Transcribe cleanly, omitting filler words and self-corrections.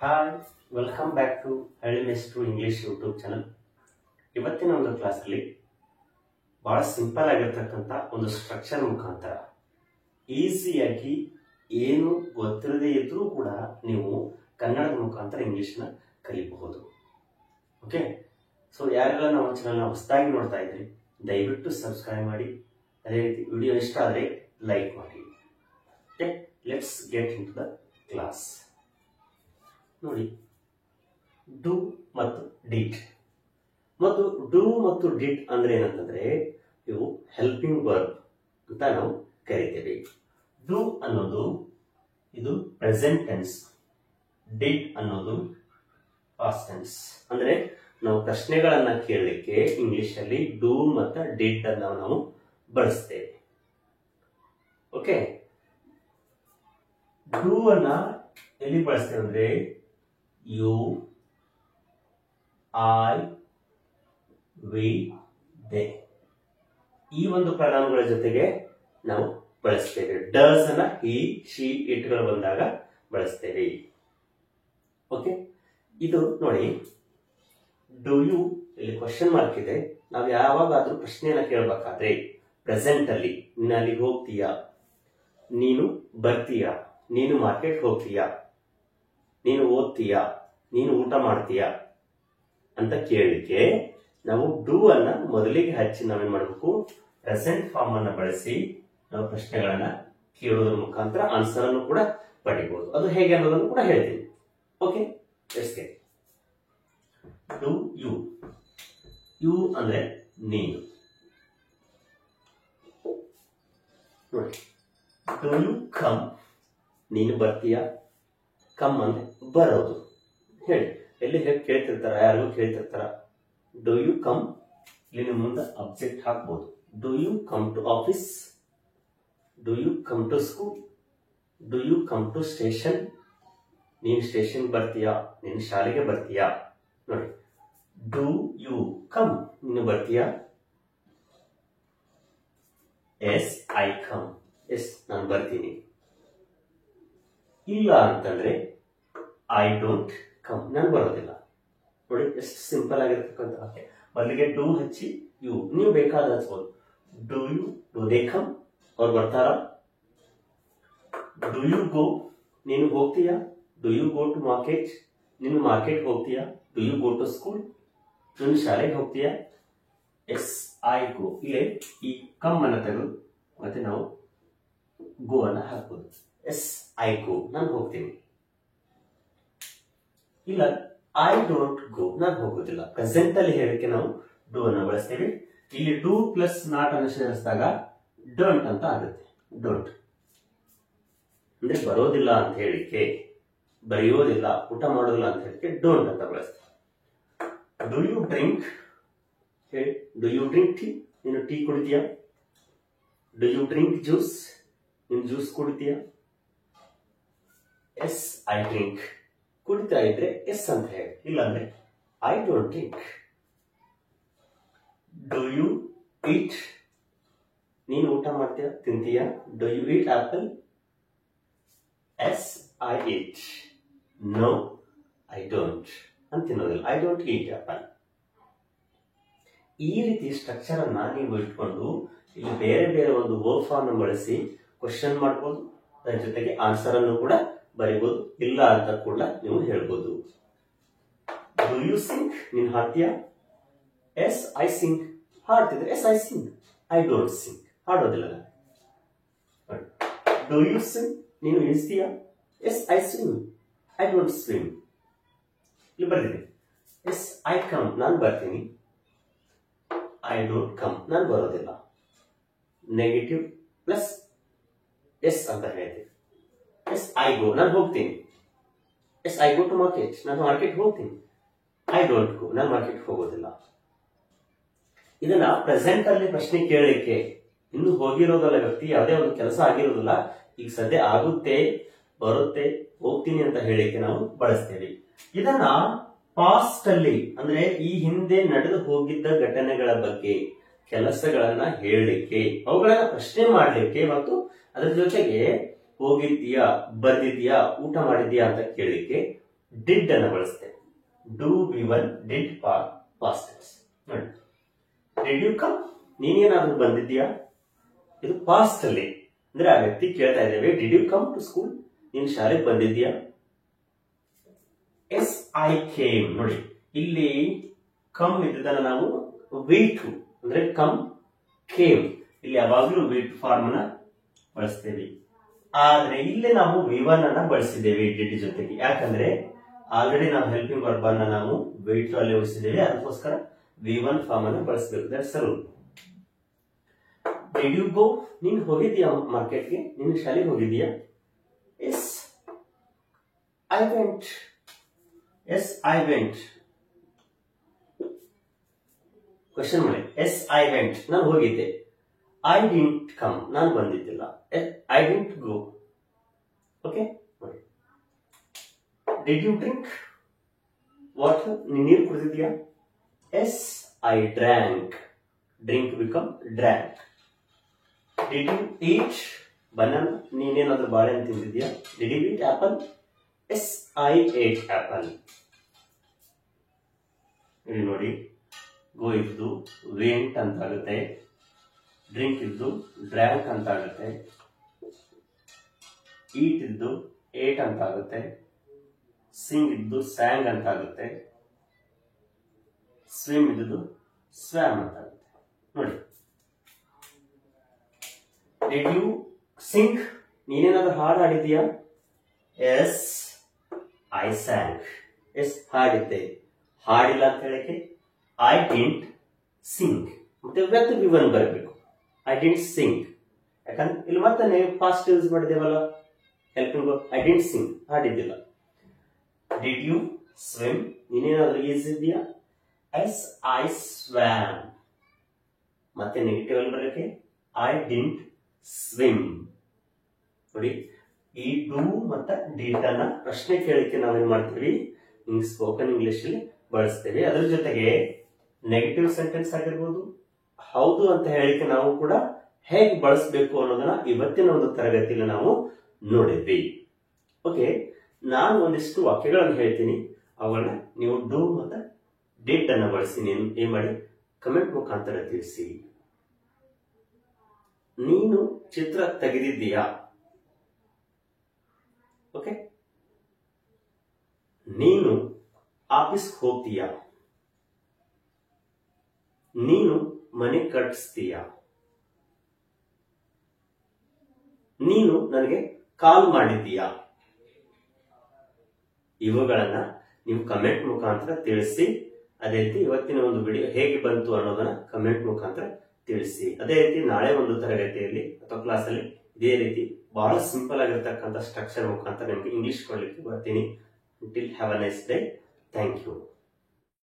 Hi, welcome back to ಹಳ್ಳಿ ಮೇಸ್ಟ್ರು English YouTube channel. ಇವತ್ತಿನ ಒಂದು ಕ್ಲಾಸಲ್ಲಿ ಬಹಳ ಸಿಂಪಲ್ ಆಗಿರ್ತಕ್ಕಂಥ ಒಂದು ಸ್ಟ್ರಕ್ಚರ್ ಮುಖಾಂತರ ಈಸಿಯಾಗಿ ಏನು ಗೊತ್ತಿರದೇ ಇದ್ರೂ ಕೂಡ ನೀವು ಕನ್ನಡದ ಮುಖಾಂತರ ಇಂಗ್ಲಿಷ್ನ ಕಲಿಯಬಹುದು. ಓಕೆ, ಸೊ ಯಾರೆಲ್ಲ ನಮ್ಮ ಚಾನಲ್ನ ಹೊಸದಾಗಿ ನೋಡ್ತಾ ಇದ್ರಿ ದಯವಿಟ್ಟು ಸಬ್ಸ್ಕ್ರೈಬ್ ಮಾಡಿ. ಅದೇ ರೀತಿ ವಿಡಿಯೋ ಇಷ್ಟ ಆದರೆ ಲೈಕ್ ಮಾಡಿ. Okay, let's get into the class. ನೋಡಿ, ಡು ಮತ್ತು ಡಿಡ್. ಮತ್ತು ಡು ಮತ್ತು ಡಿಡ್ ಅಂದ್ರೆ ಏನಂತಂದ್ರೆ ಇವು ಹೆಲ್ಪಿಂಗ್ ವರ್ಬ್ ಅಂತ ನಾವು ಕರಿತೇವೆ. ಡು ಅನ್ನೋದು ಇದು ಪ್ರೆಸೆಂಟ್ ಟೆನ್ಸ್, ಡಿಡ್ ಅನ್ನೋದು ಪಾಸ್ಟ್ ಟೆನ್ಸ್. ಅಂದ್ರೆ ನಾವು ಪ್ರಶ್ನೆಗಳನ್ನ ಕೇಳಲಿಕ್ಕೆ ಇಂಗ್ಲಿಷ್ ಅಲ್ಲಿ ಡು ಮತ್ತು ಡಿಡ್ ಅನ್ನ ನಾವು ಬಳಸ್ತೇವೆ. ಓಕೆ, ಡು ಅನ್ನ ಎಲ್ಲಿ ಬಳಸ್ತೇವೆ ಅಂದ್ರೆ ಯು, ಐ, ವಿ, ದೇ ಈ ಒಂದು ಪ್ರನಾಮಗಳ ಜೊತೆಗೆ ನಾವು ಬಳಸ್ತೇವೆ. ಡಸ್ ಅನ್ನ ಹಿ, ಶಿ, ಇಟ್ಗಳು ಬಂದಾಗ ಬಳಸ್ತೇವೆ. ಓಕೆ, ಇದು ನೋಡಿ, ಡು ಯು ಇಲ್ಲಿ ಕ್ವಶನ್ ಮಾರ್ಕ್ ಇದೆ. ನಾವು ಯಾವಾಗಾದ್ರೂ ಪ್ರಶ್ನೆಯನ್ನ ಕೇಳಬೇಕಾದ್ರೆ ಪ್ರೆಸೆಂಟ್ ಅಲ್ಲಿ ನೀನು ಅಲ್ಲಿಗೆ ಹೋಗ್ತೀಯಾ, ನೀನು ಬರ್ತೀಯಾ, ನೀನು ಮಾರ್ಕೆಟ್ ಹೋಗ್ತೀಯಾ, ನೀನು ಓದ್ತೀಯಾ, ನೀನು ಊಟ ಮಾಡ್ತೀಯಾ ಅಂತ ಕೇಳಲಿಕ್ಕೆ ನಾವು ಡು ಅನ್ನ ಮೊದಲಿಗೆ ಹಚ್ಚಿ ನಾವೇನ್ ಮಾಡಬೇಕು, ಪ್ರೆಸೆಂಟ್ ಫಾರ್ಮ್ ಅನ್ನ ಬಳಸಿ ನಾವು ಪ್ರಶ್ನೆಗಳನ್ನ ಕೇಳೋದ್ರ ಮುಖಾಂತರ ಆನ್ಸರ್ ಅನ್ನು ಕೂಡ ಪಡಿಬಹುದು. ಅದು ಹೇಗೆ ಅನ್ನೋದನ್ನು ಕೂಡ ಹೇಳ್ತೀನಿ. Okay, let's get do you. You ಅಂದ್ರೆ ನೀನು. ನೋಡಿ, ಡು ಯು ಕಮ್, ನೀನು ಬರ್ತೀಯಾ. ಕಮ್ ಅಂದ್ರೆ ಬರೋದು. ಹೇಳಿ, ಎಲ್ಲಿ ಹೇಗೆ ಕೇಳ್ತಿರ್ತಾರ, ಯಾರಿಗೂ ಕೇಳ್ತಿರ್ತಾರ. ಡು ಯು ಕಮ್, ಇಲ್ಲಿ ಮುಂದೆ ಅಬ್ಜೆಕ್ಟ್ ಹಾಕ್ಬೋದು. Do you come to office, do you come to school, do you come to station, ನೀನು ಸ್ಟೇಷನ್ ಬರ್ತೀಯಾ, ನೀನು ಶಾಲೆಗೆ ಬರ್ತೀಯಾ. ನೋಡಿ, ಡು ಯು ಕಮ್, ನೀನು ಬರ್ತೀಯಾ. ಎಸ್ ಐ ಕಮ್, ಎಸ್ ನಾನು ಬರ್ತೀನಿ. ಇಲ್ಲ ಅಂತಂದ್ರೆ ಐ ಡೋಂಟ್ ಕಮ್, ನಾನು ಬರೋದಿಲ್ಲ. ನೋಡಿ, ಎಷ್ಟು ಸಿಂಪಲ್ ಆಗಿರ್ತಕ್ಕಂಥ ವಾಕ್ಯ. ಮೊದಲಿಗೆ ಡು ಹಚ್ಚಿ ಯು, ನೀವು ಬೇಕಾದ ಹಚ್ಬೋದು. Do you, do they come, ಅವ್ರು ಬರ್ತಾರ. ಡು ಯು ಗೋ, ನೀನು ಹೋಗ್ತೀಯಾ. Do you go to market, ನೀನು ಮಾರ್ಕೆಟ್ ಹೋಗ್ತೀಯಾ. Do you go to school, ನೀನು ಶಾಲೆಗೆ ಹೋಗ್ತೀಯಾ. ಎಸ್ ಐ ಗೋ, ಇಲ್ಲೇ ಈ ಕಮ್ ಅನ್ನ ತೆಗೆದು ಮತ್ತೆ ನಾವು ಗೋ ಅನ್ನ ಹಾಕ್ಬೋದು. ಎಸ್ ಐ ಗೋ, ನಾನು ಹೋಗ್ತೀನಿ. ಇಲ್ಲ, ಐ ಡೋಂಟ್ ಗೋ, ನಾನು ಹೋಗೋದಿಲ್ಲ. ಪ್ರೆಸೆಂಟ್ ಅಲ್ಲಿ ಹೇಳಕ್ಕೆ ನಾವು ಡು ಅನ್ನ ಬಳಸ್ತೇವೆ. ಇಲ್ಲಿ ಡು ಪ್ಲಸ್ ನಾಟ್ ಅನ್ನು ಸೇರಿಸಿದಾಗ ಡೋಂಟ್ ಅಂತ ಆಗುತ್ತೆ. ಡೋಂಟ್ ಅಂದ್ರೆ ಬರೋದಿಲ್ಲ ಅಂತ ಹೇಳಿಕೆ, ಬರೆಯೋದಿಲ್ಲ, ಊಟ ಮಾಡೋದಿಲ್ಲ ಅಂತ ಹೇಳಿಕೆ ಡೋಂಟ್ ಅಂತ ಬಳಸ್ತೇವೆ. ಡು ಯು ಡ್ರಿಂಕ್, ಹೇಳಿ. ಡು ಯು ಡ್ರಿಂಕ್ ಟೀ, ನೀನು ಟೀ ಕುಡಿತೀಯಾ. ಡು ಯು ಡ್ರಿಂಕ್ ಜ್ಯೂಸ್, ನೀನು ಜ್ಯೂಸ್ ಕುಡಿತೀಯಾ. ಎಸ್ ಐ ಡ್ರಿಂಕ್, ಕುಡಿತಾ ಇದ್ರೆ ಎಸ್ ಅಂತ ಹೇಳಿ, ಇಲ್ಲಾಂದ್ರೆ I don't drink. Do you eat, ನೀನು ಊಟ ಮಾಡ್ತೀಯಾ, ತಿಂತೀಯಾ. Do you eat apple. Yes I eat, no I don't, ಅಂತ ತಿನ್ನೋದಿಲ್ಲ. I don't eat apple. ಈ ರೀತಿ ಸ್ಟ್ರಕ್ಚರ್ ಅನ್ನ ನೀವು ಇಟ್ಕೊಂಡು ಇಲ್ಲಿ ಬೇರೆ ಬೇರೆ ಒಂದು ವರ್ಬ್ ಫಾರ್ಮ್ ಬಳಸಿ ಕ್ವಶನ್ ಮಾಡ್ಬೋದು. ಅದರ ಜೊತೆಗೆ ಆನ್ಸರ್ ಅನ್ನು ಕೂಡ ಬರೀಬಹುದು. ಇಲ್ಲ ಅಂತ ಕೂಡ ನೀವು ಹೇಳ್ಬೋದು. ಡು ಯು ಸಿಂಗ್, ನೀನು ಹಾಡ್ತೀಯಾ. ಎಸ್ ಐ ಸಿಂಗ್, ಹಾಡ್ತಿದ್ರೆ yes I sing. I don't sing, ಹಾಡೋದಿಲ್ಲ. ಡು ಯು ಸ್ವಿಮ್, ನೀನು ಇಳಿಸ್ತೀಯಾ. Yes I swim, I don't swim. ಇಲ್ಲಿ ಬರ್ತೀನಿ. ಎಸ್ ಐ ಕಮ್, ನಾನು ಬರ್ತೀನಿ. ಐ ಡೋಂಟ್ ಕಮ್, ನಾನು ಬರೋದಿಲ್ಲ. ನೆಗೆಟಿವ್ ಪ್ಲಸ್ ಎಸ್ ಅಂತ ಹೇಳ್ತೀವಿ. ಎಸ್ ಐ ಗೋ, ನಾನು ಹೋಗ್ತೀನಿ. Yes I go to market, ನಾನು ಮಾರ್ಕೆಟ್ ಹೋಗ್ತೀನಿ. ಐ ಡೋಂಟ್ ಗೋ, ನಾನು ಮಾರ್ಕೆಟ್ ಹೋಗೋದಿಲ್ಲ. ಇದನ್ನ ಪ್ರೆಸೆಂಟ್ ಅಲ್ಲಿ ಪ್ರಶ್ನೆ ಕೇಳಲಿಕ್ಕೆ ಇನ್ನು ಹೋಗಿರೋದಲ್ಲ ವ್ಯಕ್ತಿ, ಯಾವುದೇ ಒಂದು ಕೆಲಸ ಆಗಿರೋದಿಲ್ಲ, ಈಗ ಸದ್ಯ ಆಗುತ್ತೆ, ಬರುತ್ತೆ, ಹೋಗ್ತೀನಿ ಅಂತ ಹೇಳಿಕೆ ನಾವು ಬಳಸ್ತೇವೆ. ಇದನ್ನ ಪಾಸ್ಟ್ ಅಲ್ಲಿ ಅಂದ್ರೆ ಈ ಹಿಂದೆ ನಡೆದು ಹೋಗಿದ್ದ ಘಟನೆಗಳ ಬಗ್ಗೆ, ಕೆಲಸಗಳನ್ನ ಹೇಳಲಿಕ್ಕೆ, ಅವುಗಳನ್ನ ಪ್ರಶ್ನೆ ಮಾಡಲಿಕ್ಕೆ ಮತ್ತು ಅದರ ಜೊತೆಗೆ ಹೋಗಿದ್ದೀಯಾ, ಬರ್ದಿದ್ಯಾ, ಊಟ ಮಾಡಿದ್ಯಾ ಅಂತ ಕೇಳಲಿಕ್ಕೆ ಡಿಡ್ ಅನ್ನು ಬಳಸ್ತೇವೆ. Do V1 did past tense. ನೋಡಿ, ಡಿಡ್ ಯು ಕಮ್, ನೀನೇನಾದ್ರೂ ಬಂದಿದ್ಯಾ, ಇದು ಪಾಸ್ಟ್ ಅಲ್ಲಿ ಅಂದ್ರೆ ಆ ವ್ಯಕ್ತಿ ಕೇಳ್ತಾ ಇದ್ದೇವೆ. Did you come to school, ನೀನು ಶಾಲೆಗೆ ಬಂದಿದ್ಯಾ. ಎಸ್ ಐ ಕೇಮ್, ನೋಡಿ ಇಲ್ಲಿ ಕಮ್ ಇದ್ದದನ್ನ ನಾವು V2 ಅಂದ್ರೆ ಕಮ್ ಕೇಮ್, ಇಲ್ಲಿ ಯಾವಾಗಲೂ V2 ಫಾರ್ಮ್ ಅನ್ನ ಬಳಸ್ತೇವೆ. ಆದ್ರೆ ಇಲ್ಲಿ ನಾವು V1 ಅನ್ನ ಬಳಸಿದ್ದೇವೆ ಡಿಡ್ ಜೊತೆಗೆ. ಯಾಕಂದ್ರೆ ಆಲ್ರೆಡಿ ನಾವು ಹೆಲ್ಪಿಂಗ್ ವರ್ಬ್ ಅನ್ನ ನಾವು V2 ಅಲ್ಲಿ ಉಳಿಸಿದ್ದೇವೆ, ಅದಕ್ಕೋಸ್ಕರ V1 ಫಾರ್ಮ್ ಅನ್ನ ಬಳಸಬೇಕು. That's the rule. Did you go, ನೀನು ಹೋಗಿದ್ಯಾ ಮಾರ್ಕೆಟ್ಗೆ, ನೀನು ಶಾಲೆಗೆ ಹೋಗಿದ್ಯಾ. Yes I went, yes I went. Question ಮಾಡಿ, ಎಸ್ ಐ ವೆಂಟ್ ನಾನು ಹೋಗಿದ್ದೆ. ಐ ಡಿಂಟ್ ಕಮ್, ನಾನು ಬಂದಿದ್ದಿಲ್ಲ. I didn't go. ಓಕೆ, ನೋಡಿ. ಡಿಡ್ ಯು ಡ್ರಿಂಕ್ ವಾಟರ್, ನೀರು ಕುಡಿದಿದ್ಯಾ. Yes I drank, drink become drank. Did you eat banana, ನೀನೇನಾದ್ರೂ ಬಾಳೆಹಣ್ಣು ತಿಂದಿದ್ಯಾ. Did you eat apple. Yes I ate apple. ಇಲ್ಲಿ ನೋಡಿ, ಗೋ ಇದ್ದು ವೇಂಟ್ ಅಂತ ಆಗುತ್ತೆ, ಡ್ರಿಂಕ್ ಇದ್ದು ಡ್ರ್ಯಾಂಕ್ ಅಂತ ಆಗುತ್ತೆ, ಈಟ್ ಇದ್ದು ಏಟ್ ಅಂತ ಆಗುತ್ತೆ, ಸಿಂಗ್ ಇದ್ದು ಸ್ಯಾಂಗ್ ಅಂತ ಆಗುತ್ತೆ, ಸ್ವಿಮ್ ಇದ್ದು ಸ್ವ್ಯಾಮ್ ಅಂತ ಆಗುತ್ತೆ. ನೋಡಿ, ಡಿಡ್ ಯು ಸಿಂಗ್, ನೀನೇನಾದ್ರೂ ಹಾಡು ಹಾಡಿದ್ಯಾ. Yes I sang. ಎಸ್ ಹಾಡಿದ್ದೆ, ಹಾಡಿಲ್ಲ ಅಂತ ಹೇಳಕ್ಕೆ ಐ ಡಿಂಟ್ ಸಿಂಗ್. ಮತ್ತೆ ವ್ಯಕ್ತಿ V1 ಬರಬೇಕು. ಐ ಡಿಂಟ್ ಸಿಂಗ್, ಯಾಕಂದ್ರೆ ಇಲ್ಲಿ ಮತ್ತೆ ಪಾಸ್ಟ್ ಯೂಸ್ ಮಾಡಿದೇವಲ್ಲ helping verb. I didn't sing, ಹಾಡಿದ್ದಿಲ್ಲ. ಡಿಡ್ ಯು ಸ್ವಿಮ್, ನೀನೇನಾದ್ರೂ ಈಜಿದ್ಯಾ. Yes I swam. ಮತ್ತೆ ನೆಗೆಟಿವ್ ಅಲ್ಲಿ ಬರಕ್ಕೆ ಐ ಡಿಂಟ್ ಸ್ವಿಮ್. ನೋಡಿ, ಈ ಡೂ ಮತ್ತೆ ಡಿಡ್ ಅನ್ನ ಪ್ರಶ್ನೆ ಕೇಳಲಿಕ್ಕೆ ನಾವೇನ್ ಮಾಡ್ತೀವಿ, ಸ್ಪೋಕನ್ ಇಂಗ್ಲಿಷ್ ಅಲ್ಲಿ ಬಳಸ್ತೇವೆ. ಅದರ ಜೊತೆಗೆ ನೆಗೆಟಿವ್ ಸೆಂಟೆನ್ಸ್ ಆಗಿರ್ಬೋದು, ಹೌದು ಅಂತ ಹೇಳಿಕೆ ನಾವು ಕೂಡ ಹೇಗೆ ಬಳಸಬೇಕು ಅನ್ನೋದನ್ನ ಇವತ್ತಿನ ಒಂದು ತರಗತಿಯಲ್ಲಿ ನಾವು ನೋಡಿದ್ವಿ. ಓಕೆ, ನಾನು ಒಂದಿಷ್ಟು ವಾಕ್ಯಗಳನ್ನು ಹೇಳ್ತೀನಿ, ಅವುಗಳನ್ನ ನೀವು ಡೂ ಮತ್ತೆ ಡಿಡ್ ಅನ್ನ ಬಳಸಿ ಏನ್ ಮಾಡಿ ಕಮೆಂಟ್ ಮುಖಾಂತರ ತಿಳಿಸಿ. ನೀನು ಚಿತ್ರ ತೆಗೆದಿದ್ದೀಯಾ. ಓಕೆ, ನೀನು ಆಫೀಸ್ ಹೋಗ್ತೀಯಾ. ನೀನು ಮನೆ ಕಟ್ಟಿಸ್ತೀಯಾ. ನೀನು ನನಗೆ ಕಾಲ್ ಮಾಡಿದ್ದೀಯಾ. ಇವುಗಳನ್ನ ನೀವು ಕಮೆಂಟ್ ಮುಖಾಂತರ ತಿಳಿಸಿ. ಅದೇ ರೀತಿ ಇವತ್ತಿನ ಒಂದು ವಿಡಿಯೋ ಹೇಗೆ ಬಂತು ಅನ್ನೋದನ್ನ ಕಮೆಂಟ್ ಮುಖಾಂತರ ತಿಳಿಸಿ. ಅದೇ ರೀತಿ ನಾಳೆ ಒಂದು ತರಗತಿಯಲ್ಲಿ ಅಥವಾ ಕ್ಲಾಸ್ ಅಲ್ಲಿ ಇದೇ ರೀತಿ ಬಹಳ ಸಿಂಪಲ್ ಆಗಿರ್ತಕ್ಕಂಥ ಸ್ಟ್ರಕ್ಚರ್ ಮುಖಾಂತರ ನಿಮಗೆ ಇಂಗ್ಲಿಷ್ ಕೊಡ್ಲಿಕ್ಕೆ ಬರ್ತೀನಿ. Until have a nice day. Thank you.